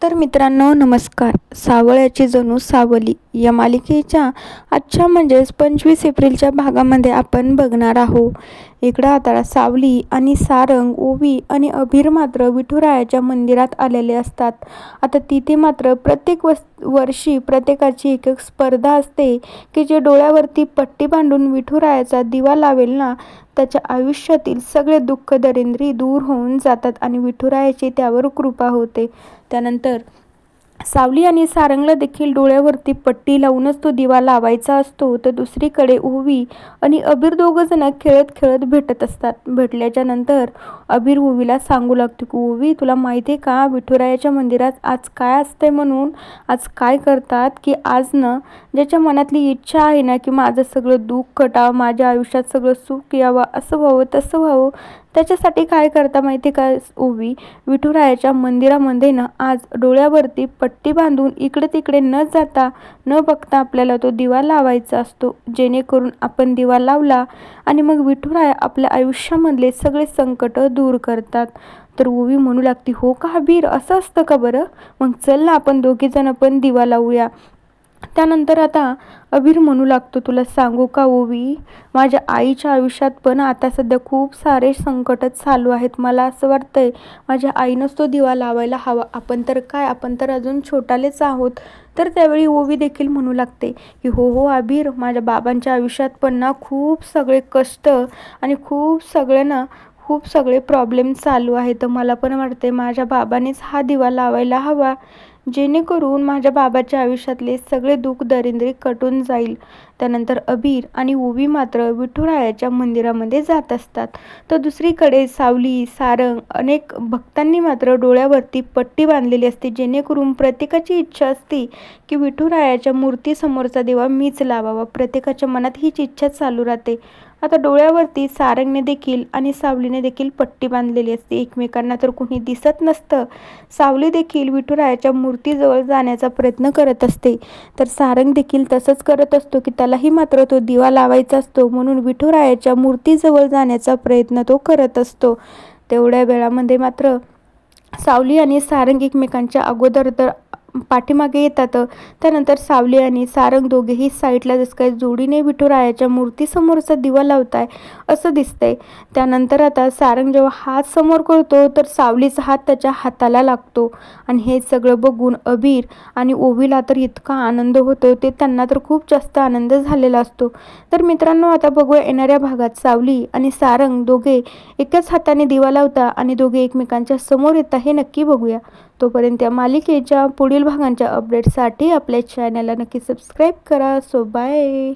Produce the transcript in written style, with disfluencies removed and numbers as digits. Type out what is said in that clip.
तर मित्रांनो नमस्कार. सावळ्याची जणू सावली या मालिकेच्या आजच्या म्हणजेच 25 एप्रिलच्या भागामध्ये आपण बघणार आहोत. इकडं आता सावली आणि सारंग, ओवी आणि अभिर मात्र विठुरायाच्या मंदिरात आलेले असतात. आता तिथे मात्र प्रत्येक वर्षी प्रत्येकाची एक एक स्पर्धा असते की जे डोळ्यावरती पट्टी बांधून विठुरायाचा दिवा लावेल ना, त्याच्या आयुष्यातील सगळे दुःख दरिद्री दूर होऊन जातात आणि विठुरायाची त्यावर कृपा होते. त्यानंतर सावली आणि सारंगला देखील डोळ्यावरती पट्टी लावूनच तो दिवा लावायचा असतो. तर दुसरीकडे ओवी आणि अभिर दोघंजण खेळत खेळत भेटत असतात. भेटल्याच्या नंतर अभिर ओवीला सांगू लागतो की ओवी, तुला माहिती आहे का विठुरायाच्या मंदिरात आज काय असते म्हणून? आज काय करतात की आज ना ज्याच्या मनातली इच्छा आहे ना की माझं सगळं दुःख कटावं, माझ्या आयुष्यात सगळं सुख यावं, असं व्हावं तसं व्हावं, त्याच्यासाठी काय करता माहिती का ओवी? विठुरायाच्या मंदिरामध्ये ना आज डोळ्यावरती पट्टी बांधून इकडे तिकडे न जाता न बघता आपल्याला तो दिवा लावायचा असतो. जेणेकरून आपण दिवा लावला आणि मग विठुराया आपल्या आयुष्यामधले सगळे संकट दूर करतात. तर ओवी म्हणू लागती, हो का अभिर, असं असतं का बरं? मग चल ना आपण दोघीजण पण दिवा लावूया. त्यानंतर आता अभिर म्हणू लागतो, तुला सांगू का ओवी, माझ्या आईच्या आयुष्यात पण आता सध्या खूप सारे संकट चालू आहेत. मला असं वाटतंय माझ्या आईनंच तो दिवा लावायला हवा. आपण तर अजून छोटालेच आहोत. तर त्यावेळी ओवी देखील म्हणू लागते की हो हो अभिर, माझ्या बाबांच्या आयुष्यात पण ना खूप सगळे कष्ट आणि खूप सगळे प्रॉब्लेम चालू आहेत. तर मला पण वाटते माझ्या बाबानेच हा दिवा लावायला हवा, जेणेकरून माझ्या बाबाच्या आयुष्यातले सगळे दुःख दरिद्री कटून जाईल. त्यानंतर अभिर आणि ओवी मात्र विठुरायाच्या मंदिरामध्ये जात असतात. तर दुसरीकडे सावली, सारंग अनेक भक्तांनी मात्र डोळ्यावरती पट्टी बांधलेली असते, जेणेकरून प्रत्येकाची इच्छा असते की विठुरायाच्या मूर्तीसमोरचा दिवा मीच लावावा. प्रत्येकाच्या मनात हीच इच्छा चालू राहते. आता डोळ्यावरती सारंगने देखील आणि सावलीने देखील पट्टी बांधलेली असते. एकमेकांना तर कोणी दिसत नसतं. सावली देखील विठुरायाच्या मूर्तीजवळ जाण्याचा प्रयत्न करत असते. तर सारंग देखील तसंच करत असतो की त्यालाही मात्र तो दिवा लावायचा असतो, म्हणून विठुरायाच्या मूर्तीजवळ जाण्याचा प्रयत्न तो करत असतो. तेवढ्या वेळामध्ये मात्र सावली आणि सारंग एकमेकांच्या अगोदर तर पाठीमागे येतात. त्यानंतर सावली आणि सारंग दोघेही साईडला जसं काय जोडीने विठुरायाच्या मूर्तीसमोरचा दिवा लावताय असं दिसतंय. त्यानंतर आता सारंग जेव्हा हात समोर करतो तर सावलीचा हात त्याच्या हाताला लागतो आणि हे सगळं बघून अभिर आणि ओवीला तर इतका आनंद होतो, ते त्यांना तर खूप जास्त आनंद झालेला असतो. तर मित्रांनो आता बघूया येणाऱ्या भागात सावली आणि सारंग दोघे एकाच हाताने दिवा लावता आणि दोघे एकमेकांच्या समोर येतात हे नक्की बघूया. तोपर्यंत या मालिकेच्या पुढील भागांच्या अपडेटसाठी आपल्या चॅनलला नक्की सबस्क्राईब करा. So bye.